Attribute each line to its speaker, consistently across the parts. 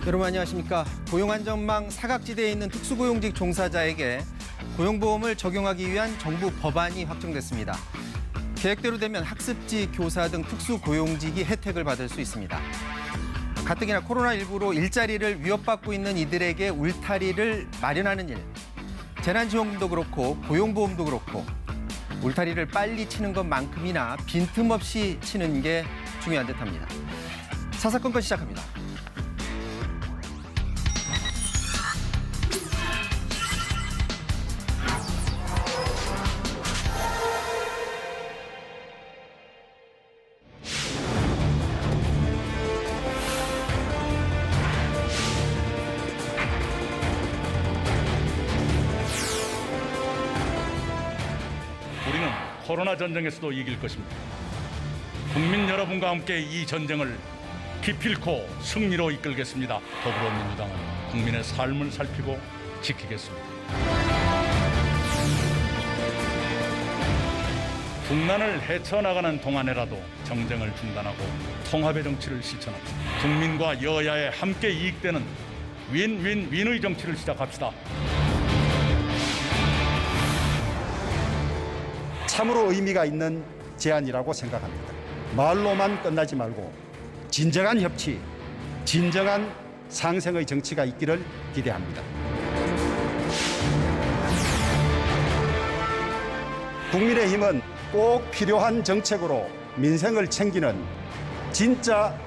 Speaker 1: 여러분 안녕하십니까. 고용안전망 사각지대에 있는 특수고용직 종사자에게 고용보험을 적용하기 위한 정부 법안이 확정됐습니다. 계획대로 되면 학습지, 교사 등 특수고용직이 혜택을 받을 수 있습니다. 가뜩이나 코로나19로 일자리를 위협받고 있는 이들에게 울타리를 마련하는 일. 재난지원금도 그렇고 고용보험도 그렇고 울타리를 빨리 치는 것만큼이나 빈틈없이 치는 게 중요한 듯합니다. 사사건건 시작합니다.
Speaker 2: 우리는 코로나 전쟁에서도 이길 것입니다. 국민 여러분과 함께 이 전쟁을 기필코 승리로 이끌겠습니다. 더불어민주당은 국민의 삶을 살피고 지키겠습니다. 국난을 헤쳐나가는 동안에라도 정쟁을 중단하고 통합의 정치를 실천합시다. 국민과 여야에 함께 이익되는 윈윈윈의 정치를 시작합시다.
Speaker 3: 참으로 의미가 있는 제안이라고 생각합니다. 말로만 끝나지 말고 진정한 협치, 진정한 상생의 정치가 있기를 기대합니다. 국민의힘은 꼭 필요한 정책으로 민생을 챙기는 진짜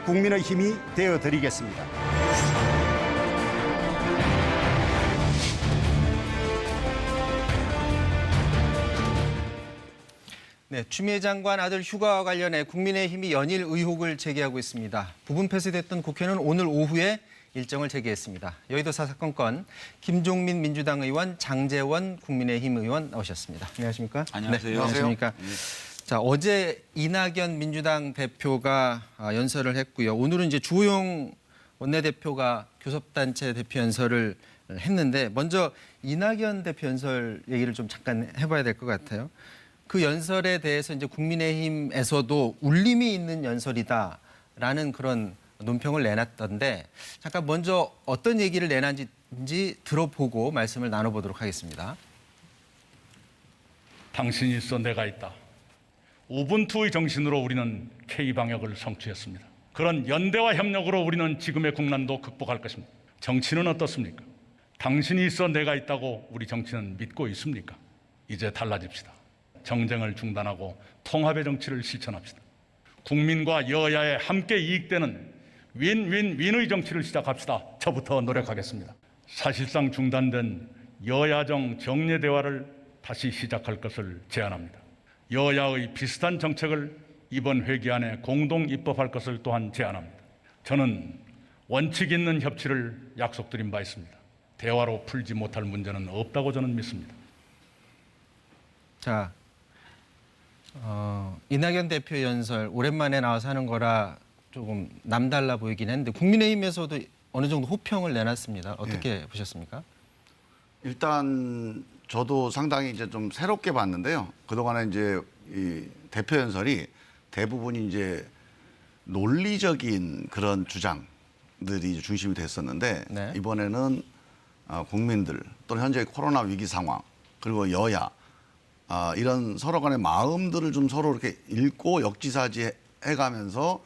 Speaker 3: 국민의 힘이 되어드리겠습니다.
Speaker 1: 네, 추미애 장관 아들 휴가와 관련해 국민의힘이 연일 의혹을 제기하고 있습니다. 부분 폐쇄됐던 국회는 오늘 오후에 일정을 재개했습니다. 여의도 사사건건 김종민 민주당 의원, 장제원 국민의힘 의원 나오셨습니다. 안녕하십니까?
Speaker 4: 안녕하세요.
Speaker 1: 네, 안녕하십니까? 자, 어제 이낙연 민주당 대표가 연설을 했고요. 오늘은 이제 주호영 원내대표가 교섭단체 대표 연설을 했는데 먼저 이낙연 대표 연설 얘기를 좀 잠깐 해봐야 될 것 같아요. 그 연설에 대해서 이제 국민의힘에서도 울림이 있는 연설이다라는 그런 논평을 내놨던데 잠깐 먼저 어떤 얘기를 내놨는지 들어보고 말씀을 나눠보도록 하겠습니다.
Speaker 2: 당신이 있어 내가 있다. 우분투의 정신으로 우리는 K방역을 성취했습니다. 그런 연대와 협력으로 우리는 지금의 국난도 극복할 것입니다. 정치는 어떻습니까? 당신이 있어 내가 있다고 우리 정치는 믿고 있습니까? 이제 달라집시다. 정쟁을 중단하고 통합의 정치를 실천합시다. 국민과 여야에 함께 이익되는 윈윈윈의 정치를 시작합시다. 저부터 노력하겠습니다. 사실상 중단된 여야정 정례 대화를 다시 시작할 것을 제안합니다. 여야의 비슷한 정책을 이번 회기 안에 공동 입법할 것을 또한 제안합니다. 저는 원칙 있는 협치를 약속드린 바 있습니다. 대화로 풀지 못할 문제는 없다고 저는 믿습니다.
Speaker 1: 자, 이낙연 대표 연설 오랜만에 나와서 하는 거라 조금 남달라 보이긴 했는데 국민의힘에서도 어느 정도 호평을 내놨습니다. 어떻게 보셨습니까?
Speaker 4: 일단 저도 상당히 이제 좀 새롭게 봤는데요. 그동안에 이제 이 대표 연설이 대부분이 이제 논리적인 그런 주장들이 중심이 됐었는데
Speaker 1: 네.
Speaker 4: 이번에는 국민들 또는 현재 코로나 위기 상황 그리고 여야 이런 서로 간의 마음들을 좀 서로 이렇게 읽고 역지사지 해가면서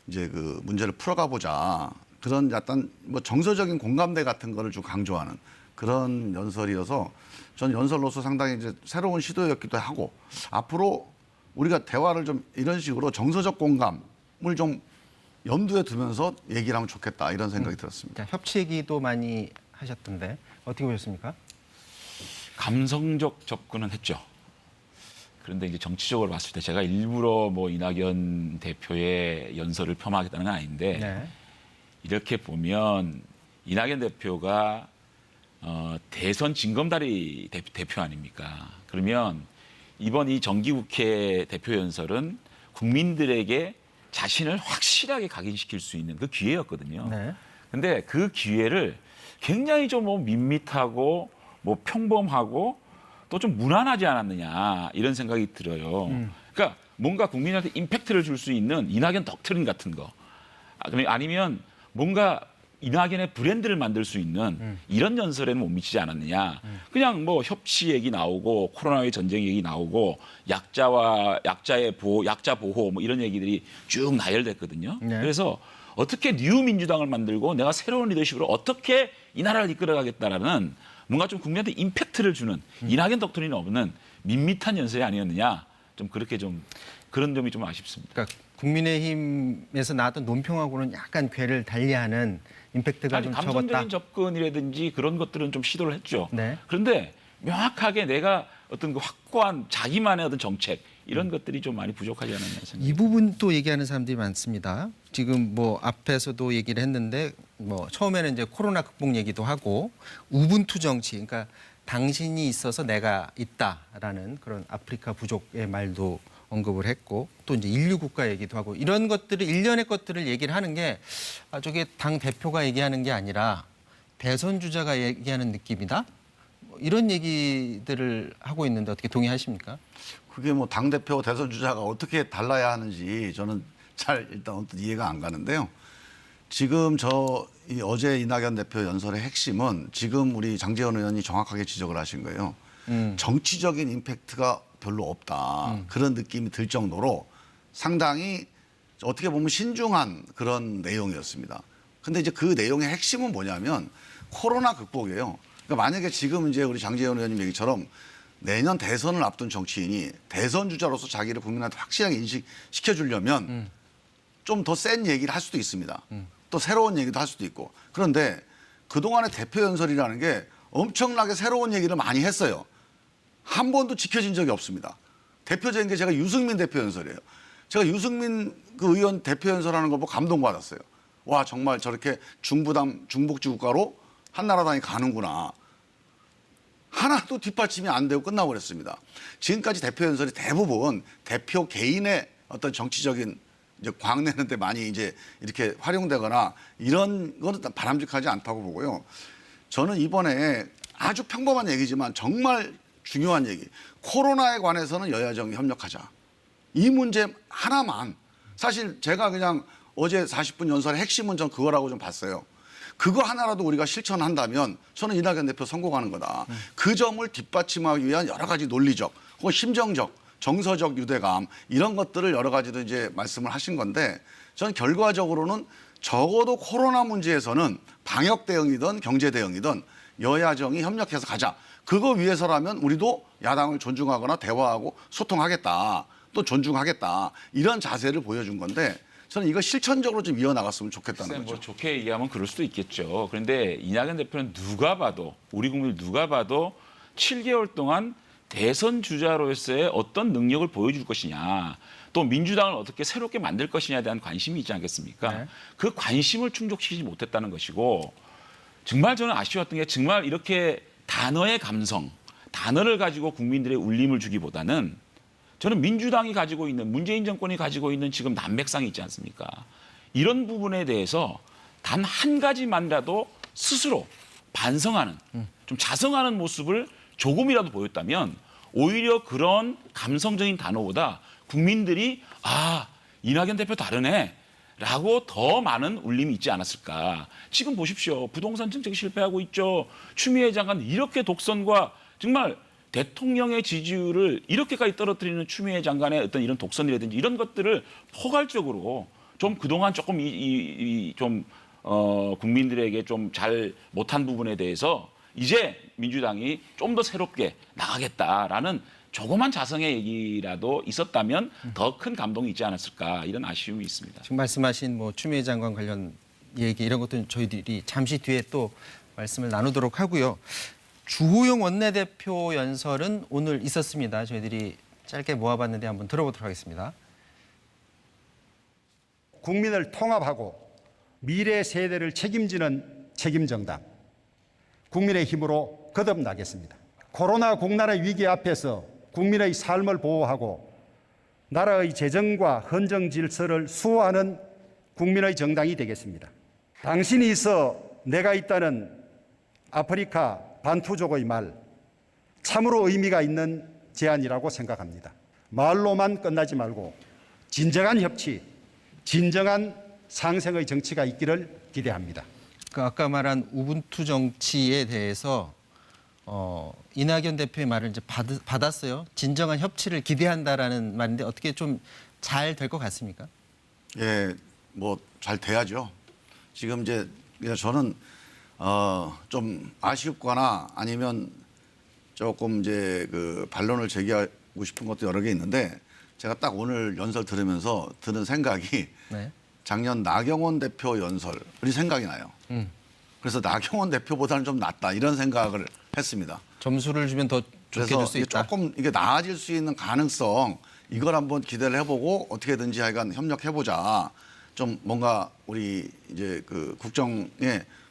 Speaker 4: 이제 그 문제를 풀어가 보자. 그런 약간 뭐 정서적인 공감대 같은 거를 좀 강조하는 그런 연설이어서 전 연설로서 상당히 이제 새로운 시도였기도 하고 앞으로 우리가 대화를 좀 이런 식으로 정서적 공감을 좀 염두에 두면서 얘기를 하면 좋겠다 이런 생각이 들었습니다.
Speaker 1: 협치 얘기도 많이 하셨던데 어떻게 보셨습니까?
Speaker 5: 감성적 접근은 했죠. 그런데 이제 정치적으로 봤을 때 제가 일부러 뭐 이낙연 대표의 연설을 폄하하겠다는 건 아닌데
Speaker 1: 네.
Speaker 5: 이렇게 보면 이낙연 대표가 대선 징검다리 대표 아닙니까? 그러면 이번 이 정기국회 대표 연설은 국민들에게 자신을 확실하게 각인시킬 수 있는 그 기회였거든요.
Speaker 1: 네.
Speaker 5: 근데 그 기회를 굉장히 좀 뭐 밋밋하고 뭐 평범하고 또 좀 무난하지 않았느냐 이런 생각이 들어요. 그러니까 뭔가 국민한테 임팩트를 줄 수 있는 이낙연 덕트린 같은 거 아니면 뭔가 이낙연의 브랜드를 만들 수 있는 이런 연설에는 못 미치지 않았느냐. 그냥 뭐 협치 얘기 나오고 코로나의 전쟁 얘기 나오고 약자의 보호, 약자 보호 뭐 이런 얘기들이 쭉 나열됐거든요.
Speaker 1: 네.
Speaker 5: 그래서 어떻게 뉴 민주당을 만들고 내가 새로운 리더십으로 어떻게 이 나라를 이끌어가겠다라는 뭔가 좀 국민한테 임팩트를 주는 이낙연 덕분이 없는 밋밋한 연설이 아니었느냐. 좀 그렇게 좀 그런 점이 좀 아쉽습니다.
Speaker 1: 그러니까 국민의힘에서 나왔던 논평하고는 약간 궤를 달리하는 임팩트가
Speaker 5: 아니,
Speaker 1: 좀
Speaker 5: 감정적인
Speaker 1: 적었다.
Speaker 5: 접근이라든지 그런 것들은 좀 시도를 했죠.
Speaker 1: 네.
Speaker 5: 그런데 명확하게 내가 어떤 그 확고한 자기만의 어떤 정책 이런 것들이 좀 많이 부족하지 않았나 생각합니다.
Speaker 1: 이 부분 또 얘기하는 사람들이 많습니다. 지금 뭐 앞에서도 얘기를 했는데 뭐 처음에는 이제 코로나 극복 얘기도 하고 우분투 정치, 그러니까 당신이 있어서 내가 있다라는 그런 아프리카 부족의 말도 언급을 했고 또 이제 인류 국가 얘기도 하고 이런 것들을 일련의 것들을 얘기를 하는 게 저게 당 대표가 얘기하는 게 아니라 대선 주자가 얘기하는 느낌이다. 이런 얘기들을 하고 있는데 어떻게 동의하십니까?
Speaker 4: 그게 뭐 당대표 대선 주자가 어떻게 달라야 하는지 저는 잘 일단 어떤 이해가 안 가는데요. 지금 이 어제 이낙연 대표 연설의 핵심은 지금 우리 장제원 의원이 정확하게 지적을 하신 거예요. 정치적인 임팩트가 별로 없다. 그런 느낌이 들 정도로 상당히 어떻게 보면 신중한 그런 내용이었습니다. 근데 이제 그 내용의 핵심은 뭐냐면 코로나 극복이에요. 그러니까 만약에 지금 이제 우리 장제원 의원님 얘기처럼 내년 대선을 앞둔 정치인이 대선 주자로서 자기를 국민한테 확실하게 인식시켜 주려면 좀 더 센 얘기를 할 수도 있습니다. 또 새로운 얘기도 할 수도 있고. 그런데 그동안의 대표 연설이라는 게 엄청나게 새로운 얘기를 많이 했어요. 한 번도 지켜진 적이 없습니다. 대표적인 게 제가 유승민 대표 연설이에요. 제가 유승민 그 의원 대표 연설하는 거 보고 감동받았어요. 와, 정말 저렇게 중복지 국가로 한나라당이 가는구나. 하나도 뒷받침이 안 되고 끝나버렸습니다. 지금까지 대표 연설이 대부분 대표 개인의 어떤 정치적인 이제 광내는데 많이 이제 이렇게 활용되거나 이런 거는 바람직하지 않다고 보고요. 저는 이번에 아주 평범한 얘기지만 정말 중요한 얘기. 코로나에 관해서는 여야정이 협력하자. 이 문제 하나만. 사실 제가 그냥 어제 40분 연설의 핵심은 전 그거라고 좀 봤어요. 그거 하나라도 우리가 실천한다면 저는 이낙연 대표 성공하는 거다. 그 점을 뒷받침하기 위한 여러 가지 논리적 혹은 심정적, 정서적 유대감 이런 것들을 여러 가지로 이제 말씀을 하신 건데 저는 결과적으로는 적어도 코로나 문제에서는 방역 대응이든 경제 대응이든 여야정이 협력해서 가자. 그거 위해서라면 우리도 야당을 존중하거나 대화하고 소통하겠다. 또 존중하겠다. 이런 자세를 보여준 건데 저는 이거 실천적으로 좀 이어나갔으면 좋겠다는 거죠.
Speaker 5: 뭐 좋게 얘기하면 그럴 수도 있겠죠. 그런데 이낙연 대표는 누가 봐도 우리 국민 누가 봐도 7개월 동안 대선 주자로서의 어떤 능력을 보여줄 것이냐 또 민주당을 어떻게 새롭게 만들 것이냐에 대한 관심이 있지 않겠습니까?
Speaker 1: 네.
Speaker 5: 그 관심을 충족시키지 못했다는 것이고 정말 저는 아쉬웠던 게 정말 이렇게 단어의 감성, 단어를 가지고 국민들의 울림을 주기보다는 저는 민주당이 가지고 있는 문재인 정권이 가지고 있는 지금 난맥상이 있지 않습니까? 이런 부분에 대해서 단 한 가지만이라도 스스로 반성하는 좀 자성하는 모습을 조금이라도 보였다면 오히려 그런 감성적인 단어보다 국민들이 아 이낙연 대표 다르네 라고 더 많은 울림이 있지 않았을까. 지금 보십시오. 부동산 정책이 실패하고 있죠. 추미애 장관 이렇게 독선과 정말 대통령의 지지율을 이렇게까지 떨어뜨리는 추미애 장관의 어떤 이런 독선이라든지 이런 것들을 포괄적으로 좀 그동안 조금 국민들에게 좀 잘 못한 부분에 대해서 이제 민주당이 좀 더 새롭게 나가겠다라는 조그만 자성의 얘기라도 있었다면 더 큰 감동이 있지 않았을까 이런 아쉬움이 있습니다.
Speaker 1: 지금 말씀하신 뭐 추미애 장관 관련 얘기 이런 것들은 저희들이 잠시 뒤에 또 말씀을 나누도록 하고요. 주호영 원내대표 연설은 오늘 있었습니다. 저희들이 짧게 모아봤는데 한번 들어보도록 하겠습니다.
Speaker 3: 국민을 통합하고 미래 세대를 책임지는 책임정당. 국민의 힘으로 거듭나겠습니다. 코로나 공란의 위기 앞에서 국민의 삶을 보호하고 나라의 재정과 헌정 질서를 수호하는 국민의 정당이 되겠습니다. 당신이 있어 내가 있다는 아프리카 반투족의 말, 참으로 의미가 있는 제안이라고 생각합니다. 말로만 끝나지 말고 진정한 협치, 진정한 상생의 정치가 있기를 기대합니다.
Speaker 1: 그 아까 말한 우분투 정치에 대해서 이낙연 대표의 말을 이제 받았어요. 진정한 협치를 기대한다라는 말인데 어떻게 좀 잘 될 것 같습니까?
Speaker 4: 예, 뭐 잘 돼야죠. 지금 이제 그냥 저는 좀 아쉽거나 아니면 조금 이제 그 반론을 제기하고 싶은 것도 여러 개 있는데 제가 딱 오늘 연설 들으면서 드는 생각이
Speaker 1: 네.
Speaker 4: 작년 나경원 대표 연설이 생각이 나요. 그래서 나경원 대표보다는 좀 낫다 이런 생각을 했습니다.
Speaker 1: 점수를 주면 더 좋게
Speaker 4: 그래서
Speaker 1: 줄 수
Speaker 4: 이게
Speaker 1: 있다.
Speaker 4: 조금 이게 나아질 수 있는 가능성 이걸 한번 기대를 해보고 어떻게든지 하여간 협력해보자. 좀 뭔가 우리 이제 그 국정에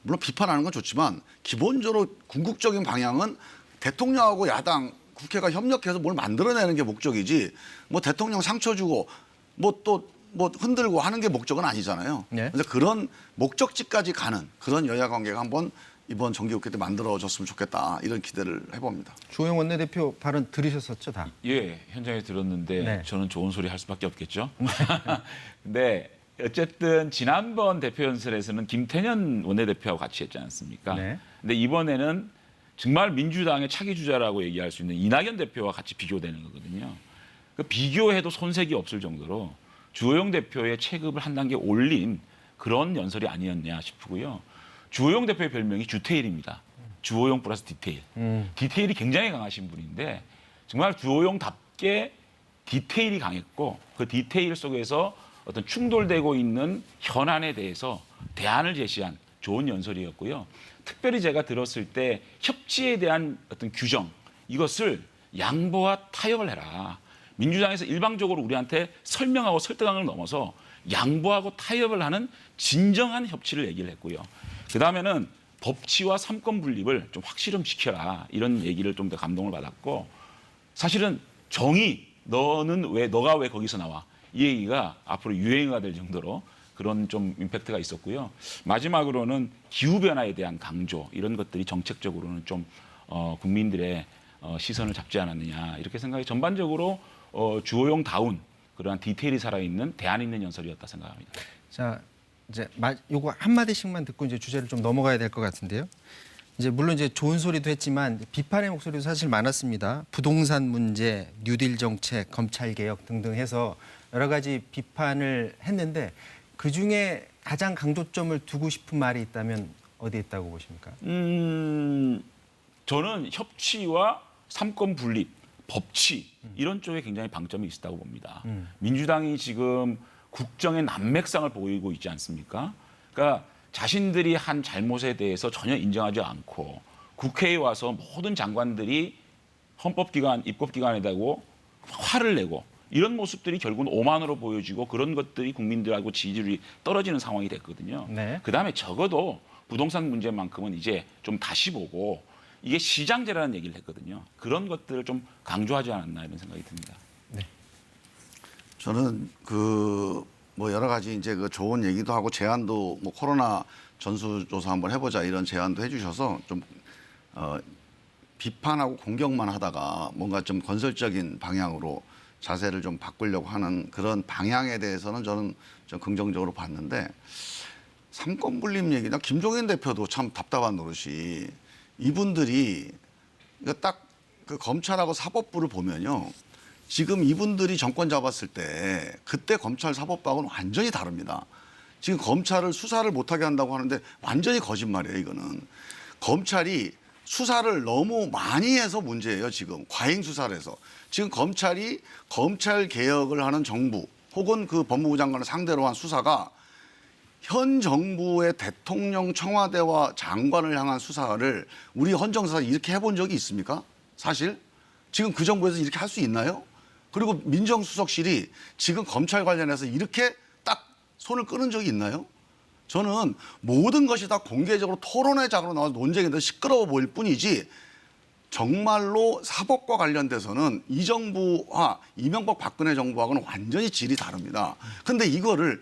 Speaker 4: 물론 비판하는 건 좋지만 기본적으로 궁극적인 방향은 대통령하고 야당 국회가 협력해서 뭘 만들어내는 게 목적이지 뭐 대통령 상처 주고 뭐 또 뭐 흔들고 하는 게 목적은 아니잖아요.
Speaker 1: 네.
Speaker 4: 그래서 그런 목적지까지 가는 그런 여야 관계가 한번 이번 정기국회 때 만들어졌으면 좋겠다 이런 기대를 해봅니다.
Speaker 1: 주호영 원내대표 발언 들으셨었죠, 다?
Speaker 5: 예, 현장에 들었는데
Speaker 1: 네.
Speaker 5: 저는 좋은 소리 할 수밖에 없겠죠. 근데 어쨌든 지난번 대표 연설에서는 김태년 원내대표하고 같이 했지 않습니까?
Speaker 1: 네.
Speaker 5: 근데 이번에는 정말 민주당의 차기 주자라고 얘기할 수 있는 이낙연 대표와 같이 비교되는 거거든요. 그 비교해도 손색이 없을 정도로 주호영 대표의 체급을 한 단계 올린 그런 연설이 아니었냐 싶고요. 주호영 대표의 별명이 주테일입니다. 주호영 플러스 디테일. 디테일이 굉장히 강하신 분인데 정말 주호영답게 디테일이 강했고 그 디테일 속에서 어떤 충돌되고 있는 현안에 대해서 대안을 제시한 좋은 연설이었고요. 특별히 제가 들었을 때 협치에 대한 어떤 규정 이것을 양보와 타협을 해라. 민주당에서 일방적으로 우리한테 설명하고 설득하는 걸 넘어서 양보하고 타협을 하는 진정한 협치를 얘기를 했고요. 그다음에는 법치와 삼권 분립을 좀 확실시켜라 이런 얘기를 좀 더 감동을 받았고 사실은 정의 너가 왜 거기서 나와 이 얘기가 앞으로 유행어가 될 정도로 그런 좀 임팩트가 있었고요. 마지막으로는 기후 변화에 대한 강조 이런 것들이 정책적으로는 좀 국민들의 시선을 잡지 않았느냐 이렇게 생각이 전반적으로 주호영다운 그러한 디테일이 살아있는 대안 있는 연설이었다 생각합니다.
Speaker 1: 자, 이제 요거 한 마디씩만 듣고 이제 주제를 좀 넘어가야 될 것 같은데요. 이제 물론 이제 좋은 소리도 했지만 비판의 목소리도 사실 많았습니다. 부동산 문제, 뉴딜 정책, 검찰 개혁 등등 해서 여러 가지 비판을 했는데 그 중에 가장 강조점을 두고 싶은 말이 있다면 어디에 있다고 보십니까?
Speaker 5: 저는 협치와 삼권 분립, 법치 이런 쪽에 굉장히 방점이 있다고 봅니다. 민주당이 지금 국정의 난맥상을 보이고 있지 않습니까? 그러니까 자신들이 한 잘못에 대해서 전혀 인정하지 않고 국회에 와서 모든 장관들이 헌법기관, 입법기관에 대고 화를 내고 이런 모습들이 결국은 오만으로 보여지고 그런 것들이 국민들하고 지지율이 떨어지는 상황이 됐거든요.
Speaker 1: 네.
Speaker 5: 그다음에 적어도 부동산 문제만큼은 이제 좀 다시 보고 이게 시장제라는 얘기를 했거든요. 그런 것들을 좀 강조하지 않았나 이런 생각이 듭니다.
Speaker 4: 저는 그 뭐 여러 가지 이제 그 좋은 얘기도 하고 제안도 뭐 코로나 전수조사 한번 해보자 이런 제안도 해주셔서 좀 비판하고 공격만 하다가 뭔가 좀 건설적인 방향으로 자세를 좀 바꾸려고 하는 그런 방향에 대해서는 저는 좀 긍정적으로 봤는데 삼권 분립 얘기나 김종인 대표도 참 답답한 노릇이 이분들이 딱 그 검찰하고 사법부를 보면요. 지금 이분들이 정권 잡았을 때 그때 검찰 사법부하고는 완전히 다릅니다. 지금 검찰을 수사를 못하게 한다고 하는데 완전히 거짓말이에요. 이거는. 검찰이 수사를 너무 많이 해서 문제예요. 지금 과잉 수사를 해서. 지금 검찰이 검찰 개혁을 하는 정부 혹은 그 법무부 장관을 상대로 한 수사가 현 정부의 대통령 청와대와 장관을 향한 수사를 우리 헌정사가 이렇게 해본 적이 있습니까? 사실 지금 그 정부에서 이렇게 할 수 있나요? 그리고 민정수석실이 지금 검찰 관련해서 이렇게 딱 손을 끄는 적이 있나요? 저는 모든 것이 다 공개적으로 토론회장으로 나와서 논쟁인데 시끄러워 보일 뿐이지 정말로 사법과 관련돼서는 이 정부와 이명박 박근혜 정부하고는 완전히 질이 다릅니다. 근데 이거를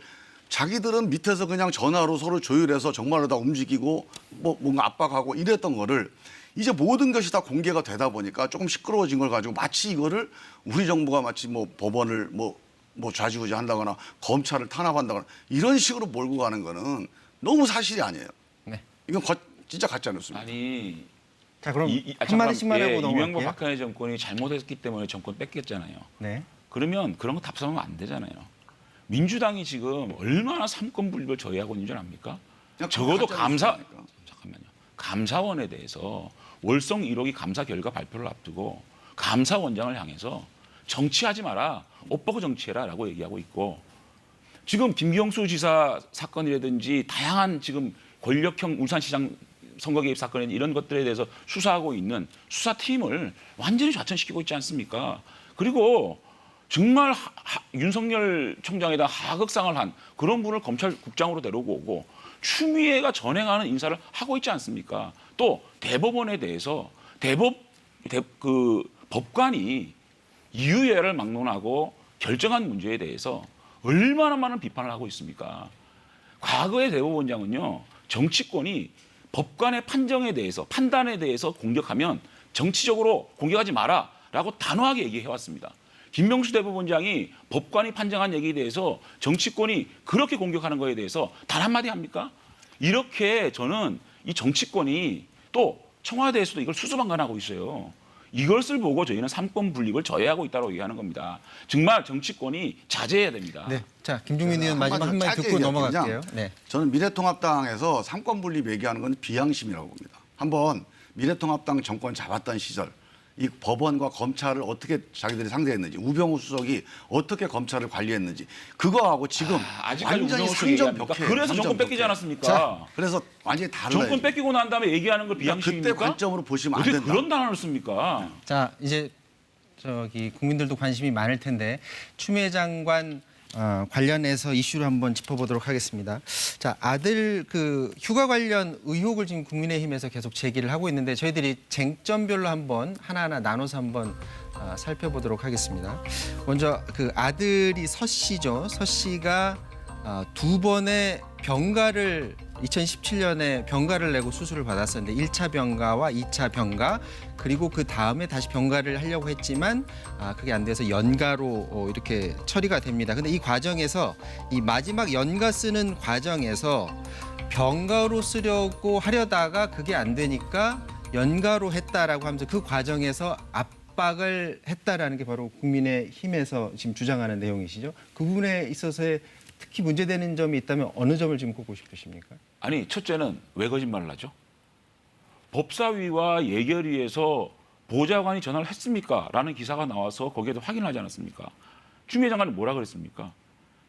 Speaker 4: 자기들은 밑에서 그냥 전화로 서로 조율해서 정말로 다 움직이고 뭐 뭔가 압박하고 이랬던 거를 이제 모든 것이 다 공개가 되다 보니까 조금 시끄러워진 걸 가지고 마치 이거를 우리 정부가 마치 뭐 법원을 뭐 좌지우지 한다거나 검찰을 탄압한다거나 이런 식으로 몰고 가는 거는 너무 사실이 아니에요.
Speaker 1: 네.
Speaker 4: 이건 진짜 가짜 뉴스입니다.
Speaker 5: 아니
Speaker 1: 자, 그럼
Speaker 5: 잠깐만,
Speaker 1: 한마디씩만 하고
Speaker 5: 이명박
Speaker 1: 넘어갈게요.
Speaker 5: 박근혜 정권이 잘못했기 때문에 정권 뺏겼잖아요.
Speaker 1: 네.
Speaker 5: 그러면 그런 거 답답하면 안 되잖아요. 민주당이 지금 얼마나 삼권 분립을 저해하고 있는 줄 압니까?
Speaker 4: 그냥
Speaker 5: 적어도
Speaker 4: 가짜 뉴스입니까?
Speaker 5: 잠깐만요. 감사원에 대해서 월성 1호기 감사 결과 발표를 앞두고 감사원장을 향해서 정치하지 마라, 옷 벗고 정치해라라고 얘기하고 있고 지금 김경수 지사 사건이라든지 다양한 지금 권력형 울산시장 선거 개입 사건 이런 것들에 대해서 수사하고 있는 수사팀을 완전히 좌천시키고 있지 않습니까? 그리고 정말 윤석열 총장에다 하극상을 한 그런 분을 검찰국장으로 데리고 오고 추미애가 전행하는 인사를 하고 있지 않습니까? 또 대법원에 대해서 법관이 이유예를 막론하고 결정한 문제에 대해서 얼마나 많은 비판을 하고 있습니까? 과거의 대법원장은요, 정치권이 법관의 판단에 대해서 공격하면 정치적으로 공격하지 마라라고 단호하게 얘기해왔습니다. 김명수 대법원장이 법관이 판정한 얘기에 대해서 정치권이 그렇게 공격하는 거에 대해서 단 한마디 합니까? 이렇게 저는 이 정치권이 또 청와대에서도 이걸 수수방관하고 있어요. 이것을 보고 저희는 삼권 분립을 저해하고 있다고 얘기하는 겁니다. 정말 정치권이 자제해야 됩니다.
Speaker 1: 네. 자, 김종민 의원 마지막
Speaker 4: 한마디로
Speaker 1: 한마디
Speaker 4: 짧게
Speaker 1: 듣고
Speaker 4: 얘기할게요.
Speaker 1: 넘어갈게요.
Speaker 4: 그냥
Speaker 1: 네.
Speaker 4: 저는 미래통합당에서 삼권 분립 얘기하는 건 비양심이라고 봅니다. 한번 미래통합당 정권 잡았던 시절 이 법원과 검찰을 어떻게 자기들이 상대했는지 우병우 수석이 어떻게 검찰을 관리했는지 그거하고 지금
Speaker 5: 아직까지
Speaker 4: 완전히
Speaker 5: 우병우 수석이 얘기합니까?
Speaker 4: 상정벽해.
Speaker 5: 그래서 정권 뺏기지 않았습니까?
Speaker 4: 그래서 완전히 달라요.
Speaker 5: 정권 뺏기고 난 다음에 얘기하는 걸 비양심입니까?
Speaker 4: 그때 관점으로 보시면 안
Speaker 5: 어떻게
Speaker 4: 된다.
Speaker 5: 그런 단어를 씁니까?
Speaker 1: 자, 이제 국민들도 관심이 많을 텐데 추미애 장관 관련해서 이슈를 한번 짚어보도록 하겠습니다. 자, 아들 휴가 관련 의혹을 지금 국민의힘에서 계속 제기를 하고 있는데 저희들이 쟁점별로 한번 하나하나 나눠서 한번 살펴보도록 하겠습니다. 먼저 아들이 서 씨죠. 서 씨가 두 번의 병가를 2017년에 병가를 내고 수술을 받았었는데 1차 병가와 2차 병가 그리고 그 다음에 다시 병가를 하려고 했지만 그게 안 돼서 연가로 이렇게 처리가 됩니다. 근데 이 과정에서 이 마지막 연가 쓰는 과정에서 병가로 쓰려고 하려다가 그게 안 되니까 연가로 했다라고 하면서 그 과정에서 압박을 했다라는 게 바로 국민의힘에서 지금 주장하는 내용이시죠. 그 부분에 있어서의 특히 문제되는 점이 있다면 어느 점을 지금 꼽고 싶으십니까?
Speaker 5: 아니, 첫째는 왜 거짓말을 하죠? 법사위와 예결위에서 보좌관이 전화를 했습니까? 라는 기사가 나와서 거기에도 확인하지 않았습니까? 추미애 장관이 뭐라 그랬습니까?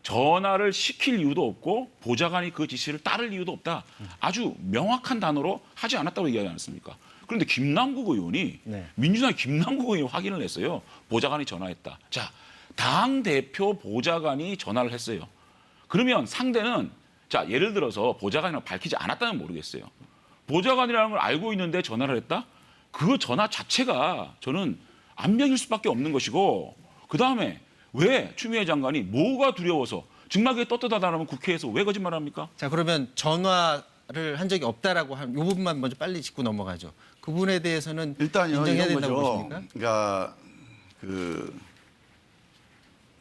Speaker 5: 전화를 시킬 이유도 없고 보좌관이 그 지시를 따를 이유도 없다. 아주 명확한 단어로 하지 않았다고 얘기하지 않았습니까? 그런데 김남국 의원이 민주당 김남국 의원이 확인을 했어요. 보좌관이 전화했다. 자, 당대표 보좌관이 전화를 했어요. 그러면 상대는 자, 예를 들어서 보좌관이라고 밝히지 않았다면 모르겠어요. 보좌관이라는 걸 알고 있는데 전화를 했다? 그 전화 자체가 저는 안명일 수밖에 없는 것이고 그다음에 왜 추미애 장관이 뭐가 두려워서 정말 그게 떳떳하다면 국회에서 왜 거짓말합니까?
Speaker 1: 자, 그러면 전화를 한 적이 없다라고 한 이 부분만 먼저 빨리 짚고 넘어가죠. 그 부분에 대해서는
Speaker 4: 일단요
Speaker 1: 인정해야
Speaker 4: 이런
Speaker 1: 된다고
Speaker 4: 거죠.
Speaker 1: 보십니까?
Speaker 4: 그러니까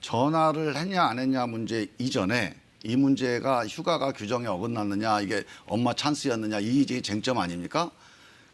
Speaker 4: 전화를 했냐 안 했냐 문제 이전에 이 문제가 휴가가 규정에 어긋났느냐 이게 엄마 찬스였느냐 이 쟁점 아닙니까?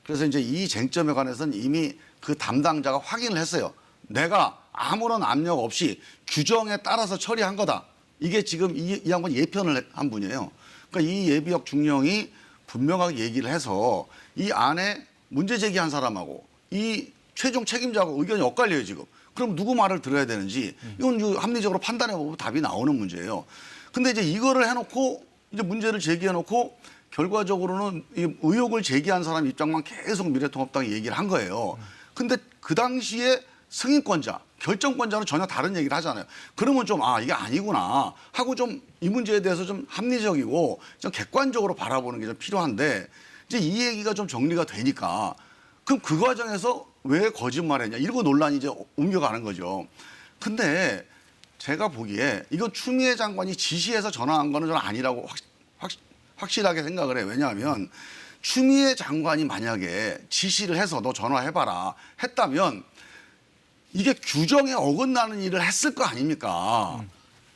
Speaker 4: 그래서 이제 이 쟁점에 관해서는 이미 그 담당자가 확인을 했어요. 내가 아무런 압력 없이 규정에 따라서 처리한 거다. 이게 지금 이 양반 예편을 한 분이에요. 그러니까 이 예비역 중령이 분명하게 얘기를 해서 이 안에 문제 제기한 사람하고 이 최종 책임자하고 의견이 엇갈려요 지금. 그럼 누구 말을 들어야 되는지 이건 합리적으로 판단해 보면 답이 나오는 문제예요. 근데 이제 이거를 해놓고 이제 문제를 제기해놓고 결과적으로는 이 의혹을 제기한 사람 입장만 계속 미래통합당이 얘기를 한 거예요. 근데 그 당시에 승인권자, 결정권자는 전혀 다른 얘기를 하잖아요. 그러면 좀 이게 아니구나 하고 좀 이 문제에 대해서 좀 합리적이고 좀 객관적으로 바라보는 게 좀 필요한데 이제 이 얘기가 좀 정리가 되니까 그럼 그 과정에서 왜 거짓말했냐 이러고 논란이 이제 옮겨가는 거죠. 근데 제가 보기에 이건 추미애 장관이 지시해서 전화한 거는 저는 아니라고 확실하게 생각을 해요. 왜냐하면 추미애 장관이 만약에 지시를 해서 너 전화해봐라 했다면 이게 규정에 어긋나는 일을 했을 거 아닙니까?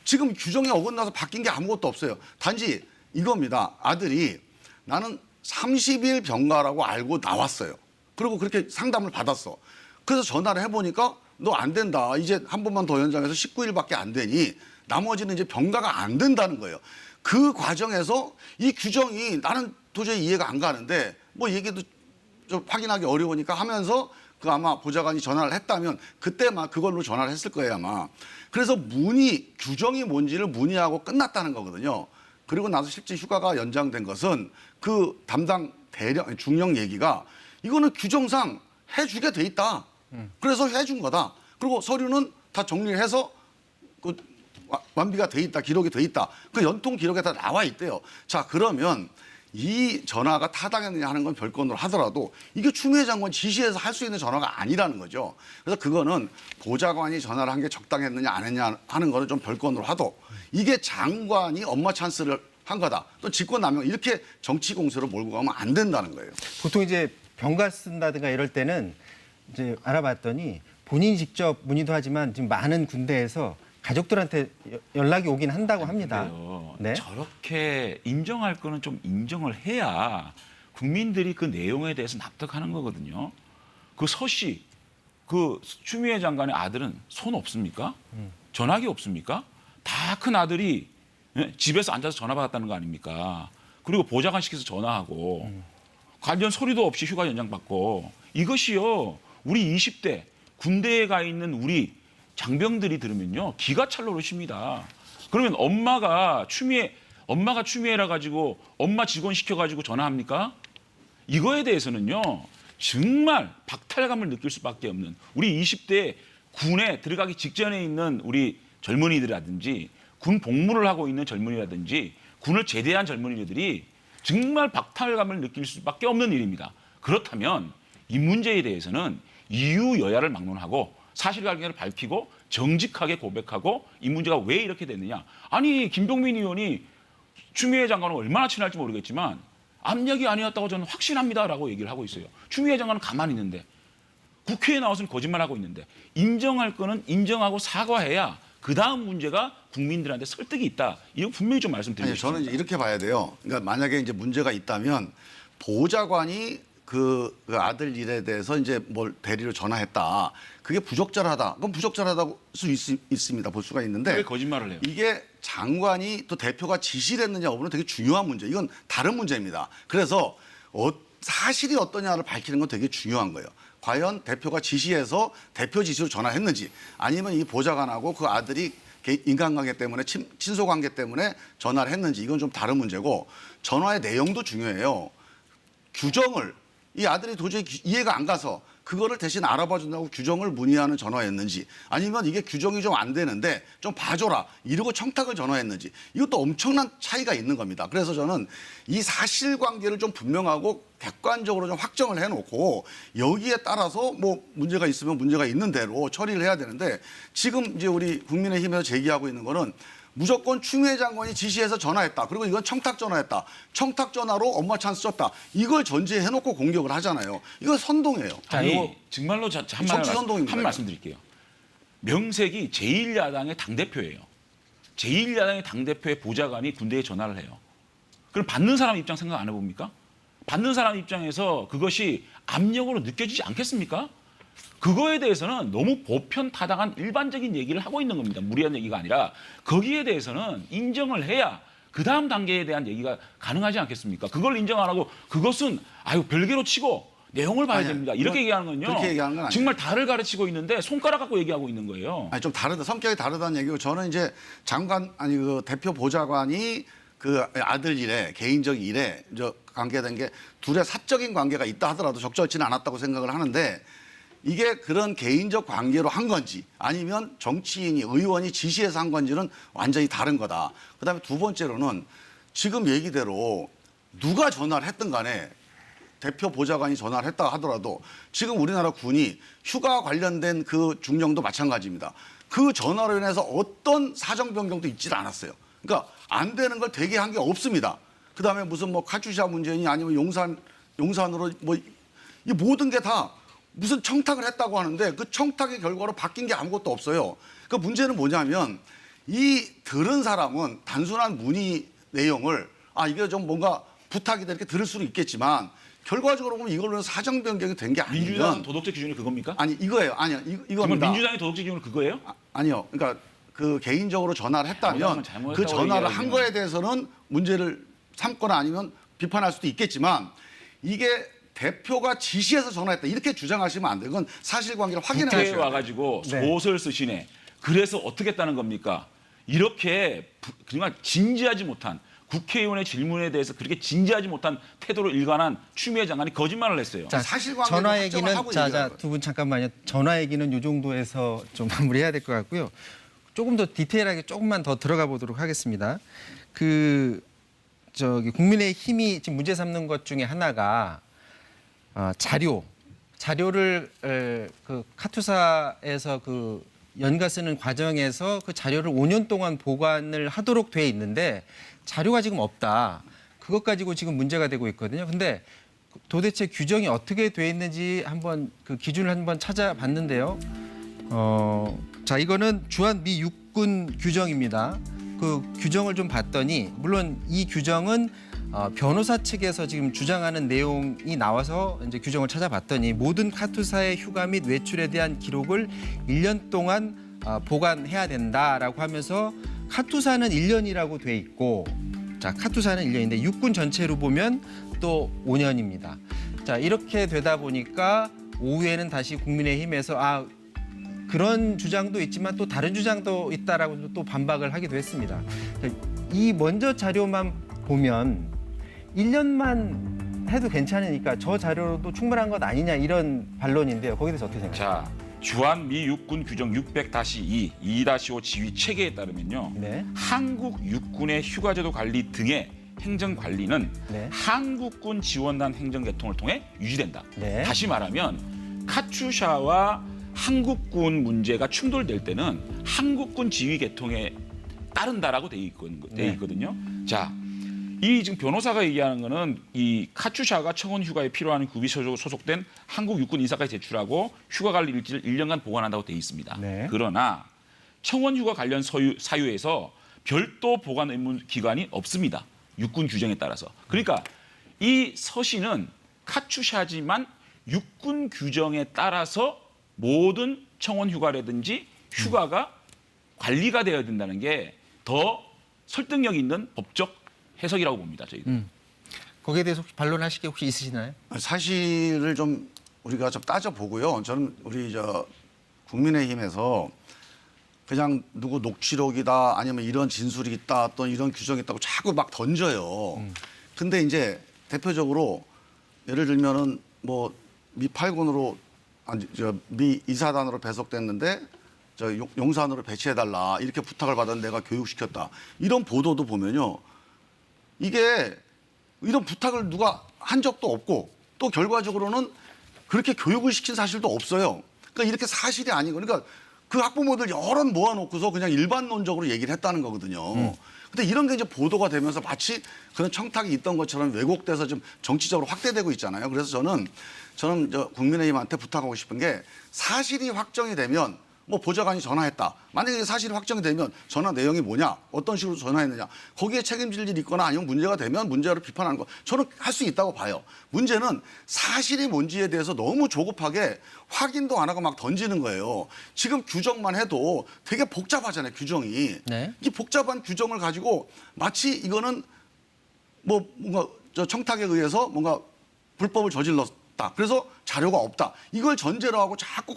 Speaker 4: 지금 규정에 어긋나서 바뀐 게 아무것도 없어요. 단지 이겁니다. 아들이 나는 30일 병가라고 알고 나왔어요. 그리고 그렇게 상담을 받았어. 그래서 전화를 해보니까 너 안 된다. 이제 한 번만 더 연장해서 19일밖에 안 되니 나머지는 이제 병가가 안 된다는 거예요. 그 과정에서 이 규정이 나는 도저히 이해가 안 가는데 뭐 얘기도 좀 확인하기 어려우니까 하면서 그 아마 보좌관이 전화를 했다면 그때 막 그걸로 전화를 했을 거예요 아마. 그래서 규정이 뭔지를 문의하고 끝났다는 거거든요. 그리고 나서 실제 휴가가 연장된 것은 그 담당 중령 얘기가 이거는 규정상 해주게 돼 있다. 그래서 해준 거다. 그리고 서류는 다 정리를 해서 그 완비가 돼 있다. 기록이 돼 있다. 그 연통 기록에 다 나와 있대요. 자, 그러면 이 전화가 타당했느냐 하는 건 별건으로 하더라도 이게 추미애 장관 지시해서 할 수 있는 전화가 아니라는 거죠. 그래서 그거는 보좌관이 전화를 한 게 적당했느냐 안 했느냐 하는 거는 좀 별건으로 하도 이게 장관이 엄마 찬스를 한 거다. 또 직권남용 이렇게 정치 공세로 몰고 가면 안 된다는 거예요.
Speaker 1: 보통 이제 병가 쓴다든가 이럴 때는 이제 알아봤더니 본인이 직접 문의도 하지만 지금 많은 군대에서 가족들한테 연락이 오긴 한다고 합니다.
Speaker 5: 근데요,
Speaker 1: 네.
Speaker 5: 저렇게 인정할 거는 좀 인정을 해야 국민들이 그 내용에 대해서 납득하는 거거든요. 그 서씨, 그 추미애 장관의 아들은 손 없습니까? 전화기 없습니까? 다 큰 아들이 집에서 앉아서 전화 받았다는 거 아닙니까? 그리고 보좌관 시켜서 전화하고 관련 서류도 없이 휴가 연장받고 이것이요. 우리 20대 군대에 가 있는 우리 장병들이 들으면요. 기가 찰로 오르십니다. 그러면 엄마가 추미애라 가지고 엄마 직원 시켜가지고 전화합니까? 이거에 대해서는요. 정말 박탈감을 느낄 수밖에 없는 우리 20대 군에 들어가기 직전에 있는 우리 젊은이들이라든지 군 복무를 하고 있는 젊은이라든지 군을 제대한 젊은이들이 정말 박탈감을 느낄 수밖에 없는 일입니다. 그렇다면 이 문제에 대해서는 이유 여야를 막론하고 사실관계를 밝히고 정직하게 고백하고 이 문제가 왜 이렇게 됐느냐. 아니 김병민 의원이 추미애 장관은 얼마나 친할지 모르겠지만 압력이 아니었다고 저는 확신합니다라고 얘기를 하고 있어요. 추미애 장관은 가만히 있는데 국회에 나와서는 거짓말하고 있는데 인정할 거는 인정하고 사과해야 그다음 문제가 국민들한테 설득이 있다. 이거 분명히 좀 말씀드리고
Speaker 4: 아니, 저는
Speaker 5: 싶습니다.
Speaker 4: 이제 이렇게 봐야 돼요. 그러니까 만약에 이제 문제가 있다면 보좌관이 그 아들 일에 대해서 이제 뭘 대리로 전화했다. 그게 부적절하다. 그건 부적절하다고 수 있습니다. 볼 수가 있는데
Speaker 5: 왜 거짓말을 해요?
Speaker 4: 이게 장관이 또 대표가 지시를 했느냐 여부는 되게 중요한 문제. 이건 다른 문제입니다. 그래서 사실이 어떠냐를 밝히는 건 되게 중요한 거예요. 과연 대표가 지시해서 대표 지시로 전화했는지 아니면 이 보좌관하고 그 아들이 인간관계 때문에 친소관계 때문에 전화를 했는지 이건 좀 다른 문제고 전화의 내용도 중요해요. 규정을 이 아들이 도저히 이해가 안 가서 그거를 대신 알아봐 준다고 규정을 문의하는 전화였는지 아니면 이게 규정이 좀 안 되는데 좀 봐줘라 이러고 청탁을 전화했는지 이것도 엄청난 차이가 있는 겁니다. 그래서 저는 이 사실관계를 좀 분명하고 객관적으로 좀 확정을 해놓고 여기에 따라서 뭐 문제가 있으면 문제가 있는 대로 처리를 해야 되는데 지금 이제 우리 국민의힘에서 제기하고 있는 거는 무조건 추미애 장관이 지시해서 전화했다. 그리고 이건 청탁 전화했다. 청탁 전화로 엄마 찬스 썼다. 이걸 전제해놓고 공격을 하잖아요. 이건 선동이에요.
Speaker 5: 아니 정말로
Speaker 4: 정치 선동입니다.
Speaker 5: 한 말씀 드릴게요. 명색이 제1야당의 당대표예요. 제1야당의 당대표의 보좌관이 군대에 전화를 해요. 그럼 받는 사람 입장 생각 안 해봅니까? 받는 사람 입장에서 그것이 압력으로 느껴지지 않겠습니까? 그거에 대해서는 너무 보편타당한 일반적인 얘기를 하고 있는 겁니다. 무리한 얘기가 아니라 거기에 대해서는 인정을 해야 그 다음 단계에 대한 얘기가 가능하지 않겠습니까? 그걸 인정 안 하고 그것은 별개로 치고 내용을 봐야 됩니다. 이렇게 얘기하는 건요.
Speaker 4: 그렇게 얘기하는 건 아니에요.
Speaker 5: 정말 달을 가르치고 있는데 손가락 갖고 얘기하고 있는 거예요.
Speaker 4: 아니 좀 다르다. 성격이 다르다는 얘기고 저는 이제 그 대표 보좌관이 그 아들 일에 개인적 일에 관계된 게 둘의 사적인 관계가 있다 하더라도 적절치는 않았다고 생각을 하는데 이게 그런 개인적 관계로 한 건지 아니면 정치인이 의원이 지시해서 한 건지는 완전히 다른 거다. 그다음에 두 번째로는 지금 얘기대로 누가 전화를 했든 간에 대표 보좌관이 전화를 했다 하더라도 지금 우리나라 군이 휴가 관련된 그 중령도 마찬가지입니다. 그 전화로 인해서 어떤 사정 변경도 있지 않았어요. 그러니까 안 되는 걸 되게 한 게 없습니다. 그다음에 무슨 뭐 카투샤 문제니 아니면 용산으로 뭐 이 모든 게 다 무슨 청탁을 했다고 하는데 그 청탁의 결과로 바뀐 게 아무것도 없어요. 그 문제는 뭐냐면 이 들은 사람은 단순한 문의 내용을 이게 좀 뭔가 부탁이다 이렇게 들을 수는 있겠지만 결과적으로 보면 이걸로는 사정 변경이 된 게
Speaker 5: 민주당
Speaker 4: 아니면
Speaker 5: 도덕적 기준이 그겁니까?
Speaker 4: 아니 이거예요. 아니요.
Speaker 5: 정말
Speaker 4: 이겁니다.
Speaker 5: 민주당의 도덕적 기준은 그거예요?
Speaker 4: 아니요. 그러니까 그 개인적으로 전화를 했다면
Speaker 5: 잘못했다고
Speaker 4: 그 전화를
Speaker 5: 얘기하면.
Speaker 4: 한 거에 대해서는 문제를 삼거나 아니면 비판할 수도 있겠지만 이게 대표가 지시해서 전화했다 이렇게 주장하시면 안 돼요. 그건 사실관계를
Speaker 5: 국회에
Speaker 4: 확인하셔야 돼요.
Speaker 5: 와가지고
Speaker 1: 네.
Speaker 5: 소설 쓰시네. 그래서 어떻게 했다는 겁니까? 이렇게 정말 진지하지 못한 국회의원의 질문에 대해서 그렇게 진지하지 못한 태도로 일관한 추미애 장관이 거짓말을 했어요.
Speaker 1: 자,
Speaker 4: 사실관계를
Speaker 1: 전화
Speaker 4: 확정을
Speaker 1: 얘기는
Speaker 4: 하고
Speaker 1: 자자
Speaker 4: 얘기하는
Speaker 1: 두 분 잠깐만요. 전화 얘기는 이 정도에서 좀 마무리해야 될 것 같고요. 조금 더 디테일하게 조금만 더 들어가 보도록 하겠습니다. 국민의힘이 지금 문제 삼는 것 중에 하나가 자료를 그 카투사에서 그 연가 쓰는 과정에서 그 자료를 5년 동안 보관을 하도록 돼 있는데 자료가 지금 없다. 그것 가지고 지금 문제가 되고 있거든요. 근데 도대체 규정이 어떻게 돼 있는지 한번 그 기준을 한번 찾아봤는데요. 자, 이거는 주한 미 육군 규정입니다. 그 규정을 좀 봤더니 물론 이 규정은 변호사 측에서 지금 주장하는 내용이 나와서 이제 규정을 찾아봤더니 모든 카투사의 휴가 및 외출에 대한 기록을 1년 동안 보관해야 된다라고 하면서 카투사는 1년이라고 돼 있고 자, 카투사는 1년인데 육군 전체로 보면 또 5년입니다. 자, 이렇게 되다 보니까 오후에는 다시 국민의힘에서 그런 주장도 있지만 또 다른 주장도 있다라고 또 반박을 하기도 했습니다. 이 먼저 자료만 보면 1년만 해도 괜찮으니까 저 자료로도 충분한 것 아니냐 이런 반론인데요. 거기에 대해서 어떻게 생각하세요?
Speaker 5: 자, 주한 미 육군 규정 600-2, 2-5 지휘 체계에 따르면요.
Speaker 1: 네.
Speaker 5: 한국 육군의 휴가제도 관리 등의 행정 관리는
Speaker 1: 네.
Speaker 5: 한국군 지원단 행정계통을 통해 유지된다.
Speaker 1: 네.
Speaker 5: 다시 말하면 카투샤와 한국군 문제가 충돌될 때는 한국군 지휘 계통에 따른다라고 돼 있거든요. 자, 이 지금 변호사가 얘기하는 거는 이 카투샤가 청원 휴가에 필요한 구비 소속된 한국 육군 인사까지 제출하고 휴가 관리 일지를 1년간 보관한다고 돼 있습니다.
Speaker 1: 네.
Speaker 5: 그러나 청원 휴가 관련 사유에서 별도 보관 의무 기관이 없습니다. 육군 규정에 따라서. 그러니까 이 서신은 카투샤지만 육군 규정에 따라서 모든 청원 휴가라든지 휴가가 관리가 되어야 된다는 게 더 설득력 있는 법적 해석이라고 봅니다. 저희는.
Speaker 1: 거기에 대해서 혹시 반론하실 게 혹시 있으시나요?
Speaker 4: 사실을 좀 우리가 좀 따져보고요. 저는 우리 국민의힘에서 그냥 누구 녹취록이다 아니면 이런 진술이 있다 또는 이런 규정이 있다고 자꾸 막 던져요. 근데 이제 대표적으로 예를 들면은 뭐 미 8군으로 미 이사단으로 배속됐는데 용산으로 배치해달라 이렇게 부탁을 받았는데 내가 교육시켰다. 이런 보도도 보면요. 이게 이런 부탁을 누가 한 적도 없고 또 결과적으로는 그렇게 교육을 시킨 사실도 없어요. 그러니까 이렇게 사실이 아니고 그러니까 그 학부모들 여러 모아놓고서 그냥 일반론적으로 얘기를 했다는 거거든요. 근데 이런 게 이제 보도가 되면서 마치 그런 청탁이 있던 것처럼 왜곡돼서 좀 정치적으로 확대되고 있잖아요. 그래서 저는 국민의힘한테 부탁하고 싶은 게 사실이 확정이 되면 뭐 보좌관이 전화했다. 만약에 사실이 확정이 되면 전화 내용이 뭐냐, 어떤 식으로 전화했느냐, 거기에 책임질 일이 있거나 아니면 문제가 되면 문제를 비판하는 거 저는 할 수 있다고 봐요. 문제는 사실이 뭔지에 대해서 너무 조급하게 확인도 안 하고 막 던지는 거예요. 지금 규정만 해도 되게 복잡하잖아요, 규정이.
Speaker 1: 네.
Speaker 4: 이 복잡한 규정을 가지고 마치 이거는 뭔가 청탁에 의해서 뭔가 불법을 저질렀다. 그래서 자료가 없다. 이걸 전제로 하고 자꾸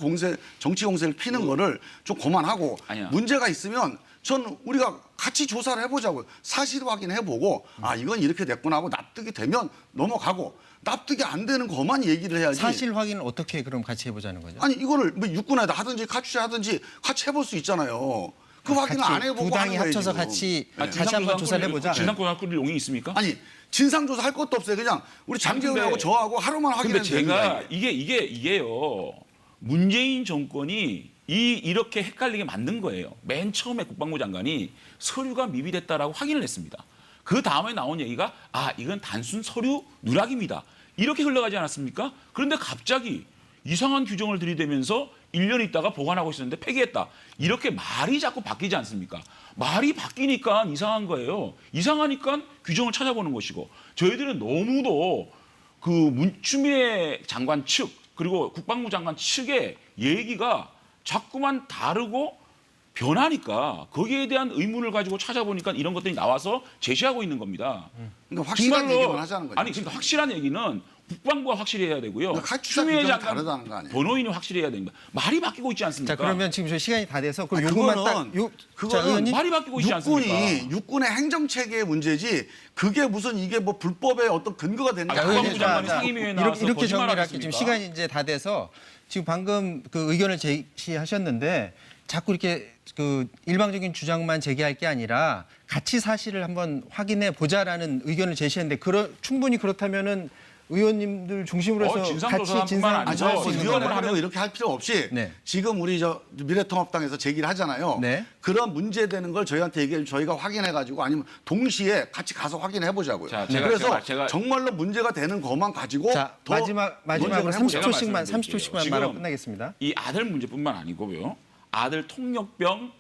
Speaker 4: 정치 공세를 피는 거를 좀 그만하고
Speaker 5: 아니야.
Speaker 4: 문제가 있으면 전 우리가 같이 조사를 해보자고요. 사실 확인해보고 이건 이렇게 됐구나 하고 납득이 되면 넘어가고 납득이 안 되는 것만 얘기를 해야지.
Speaker 1: 사실 확인을 어떻게 그럼 같이 해보자는 거죠?
Speaker 4: 아니 이거를 뭐 육군에다 하든지 카투샤 하든지 같이 해볼 수 있잖아요. 그 확인을 안 해보고
Speaker 1: 두 당이
Speaker 4: 하는 거예요,
Speaker 1: 합쳐서
Speaker 4: 지금.
Speaker 1: 같이
Speaker 4: 네.
Speaker 1: 다시 한번 조사를 해보자.
Speaker 5: 진상조사 꿀 용이 있습니까?
Speaker 4: 아니 진상조사 할 것도 없어요. 그냥 우리 장재훈하고
Speaker 5: 근데-
Speaker 4: 저하고 하루만
Speaker 5: 근데
Speaker 4: 확인해도 됩니다.
Speaker 5: 제가 이게요. 문재인 정권이 이렇게 헷갈리게 만든 거예요. 맨 처음에 국방부 장관이 서류가 미비됐다라고 확인을 했습니다. 그 다음에 나온 얘기가 이건 단순 서류 누락입니다. 이렇게 흘러가지 않았습니까? 그런데 갑자기 이상한 규정을 들이대면서 1년 있다가 보관하고 있었는데 폐기했다. 이렇게 말이 자꾸 바뀌지 않습니까? 말이 바뀌니까 이상한 거예요. 이상하니까 규정을 찾아보는 것이고 저희들은 너무도 추미애 장관 측 그리고 국방부 장관 측의 얘기가 자꾸만 다르고 변하니까 거기에 대한 의문을 가지고 찾아보니까 이런 것들이 나와서 제시하고 있는 겁니다.
Speaker 4: 그러니까 확실한
Speaker 5: 정말로-
Speaker 4: 얘기만 하자는 거죠.
Speaker 5: 아니 그러니까 확실한 얘기는 국방부가 확실히 해야 되고요.
Speaker 4: 그러니까 추사
Speaker 5: 추미애
Speaker 4: 규정이
Speaker 5: 장관
Speaker 4: 다르다는 거 아니에요?
Speaker 5: 변호인이 확실히 해야 됩니다. 말이 바뀌고 있지 않습니까?
Speaker 1: 자, 그러면 지금 저희 시간이 다 돼서 그럼
Speaker 4: 아니,
Speaker 1: 요것만
Speaker 4: 그거는-
Speaker 1: 자, 의원님.
Speaker 5: 말이 바뀌고 있지 않습니까?
Speaker 4: 육군의 행정체계의 문제지 그게 무슨 이게 뭐 불법의 어떤 근거가 되는 게
Speaker 5: 아,
Speaker 4: 아니에요.
Speaker 5: 국방부 장관이 상임위에 나와서
Speaker 1: 이렇게
Speaker 5: 거짓말
Speaker 1: 정리를 할게요. 지금
Speaker 5: 하겠습니까?
Speaker 1: 시간이 이제 다 돼서 지금 방금 그 의견을 제시하셨는데 자꾸 이렇게 그 일방적인 주장만 제기할 게 아니라 가치 사실을 한번 확인해 보자라는 의견을 제시했는데 충분히 그렇다면은 의원님들 중심으로 해서
Speaker 5: 진상조사뿐만
Speaker 1: 같이 진상
Speaker 5: 아니고
Speaker 4: 아니,
Speaker 1: 조사할 수
Speaker 4: 저
Speaker 1: 있는
Speaker 5: 위원회를
Speaker 1: 거잖아요.
Speaker 4: 위원회를 이렇게 할 필요 없이
Speaker 1: 네.
Speaker 4: 지금 우리 미래통합당에서 제기를 하잖아요.
Speaker 1: 네.
Speaker 4: 그런 문제되는 걸 저희한테 얘기해 저희가 확인해가지고 아니면 동시에 같이 가서 확인해 보자고요.
Speaker 5: 자,
Speaker 4: 그래서
Speaker 5: 제가
Speaker 4: 정말로 문제가 되는 것만 가지고
Speaker 1: 자,
Speaker 4: 더
Speaker 1: 마지막으로
Speaker 4: 논쟁을 해보자고요.
Speaker 1: 30초씩만
Speaker 5: 말씀드릴게요.
Speaker 1: 30초씩만 말하고 끝내겠습니다.
Speaker 5: 이 아들 문제뿐만 아니고요. 아들 통역병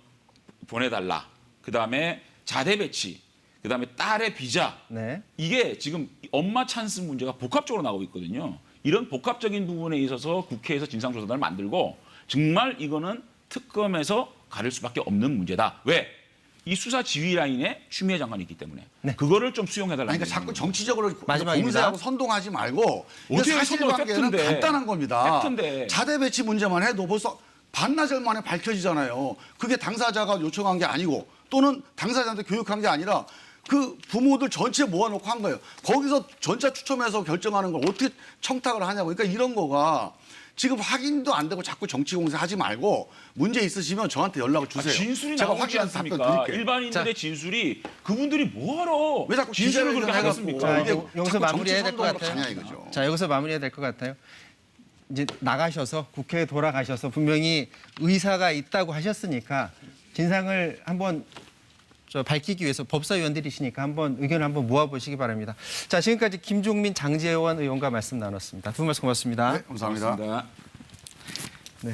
Speaker 5: 보내달라. 그다음에 자대 배치. 그다음에 딸의 비자.
Speaker 1: 네.
Speaker 5: 이게 지금 엄마 찬스 문제가 복합적으로 나오고 있거든요. 이런 복합적인 부분에 있어서 국회에서 진상조사단을 만들고 정말 이거는 특검에서 가릴 수밖에 없는 문제다. 왜? 이 수사 지휘 라인에 추미애 장관이 있기 때문에
Speaker 1: 네.
Speaker 5: 그거를 좀 수용해달라는
Speaker 4: 아니, 그러니까 자꾸 정치적으로
Speaker 1: 마지막입니다.
Speaker 4: 공세하고 선동하지 말고 이게
Speaker 5: 어떻게
Speaker 4: 사실관계는
Speaker 5: 선동, 팩트인데.
Speaker 4: 간단한 겁니다.
Speaker 5: 팩트인데.
Speaker 4: 자대 배치 문제만 해도 벌써 반나절 만에 밝혀지잖아요. 그게 당사자가 요청한 게 아니고 또는 당사자한테 교육한 게 아니라 그 부모들 전체 모아놓고 한 거예요. 거기서 전차 추첨해서 결정하는 걸 어떻게 청탁을 하냐고. 그러니까 이런 거가 지금 확인도 안 되고 자꾸 정치 공세 하지 말고 문제 있으시면 저한테 연락을 주세요.
Speaker 5: 진술이
Speaker 4: 제가
Speaker 5: 나오지
Speaker 4: 확실한 답변
Speaker 5: 않습니까?
Speaker 4: 드릴게요.
Speaker 5: 일반인들의 진술이 그분들이 뭐하러
Speaker 4: 왜 자꾸
Speaker 5: 진술을 그렇게
Speaker 4: 기자회견
Speaker 5: 하겠습니까?
Speaker 1: 자,
Speaker 4: 이게
Speaker 1: 이제 여기서
Speaker 4: 자꾸
Speaker 1: 마무리해야 될 것
Speaker 4: 정치
Speaker 1: 같아요.
Speaker 4: 선동으로 가냐, 이거죠.
Speaker 1: 자, 여기서 마무리해야 될 것 같아요. 이제 나가셔서 국회에 돌아가셔서 분명히 의사가 있다고 하셨으니까 진상을 한번 밝히기 위해서 법사위원들이시니까 한번 의견을 한번 모아보시기 바랍니다. 자, 지금까지 김종민, 장제원 의원과 말씀 나눴습니다. 두 분 말씀 고맙습니다.
Speaker 4: 네, 감사합니다.
Speaker 5: 고맙습니다.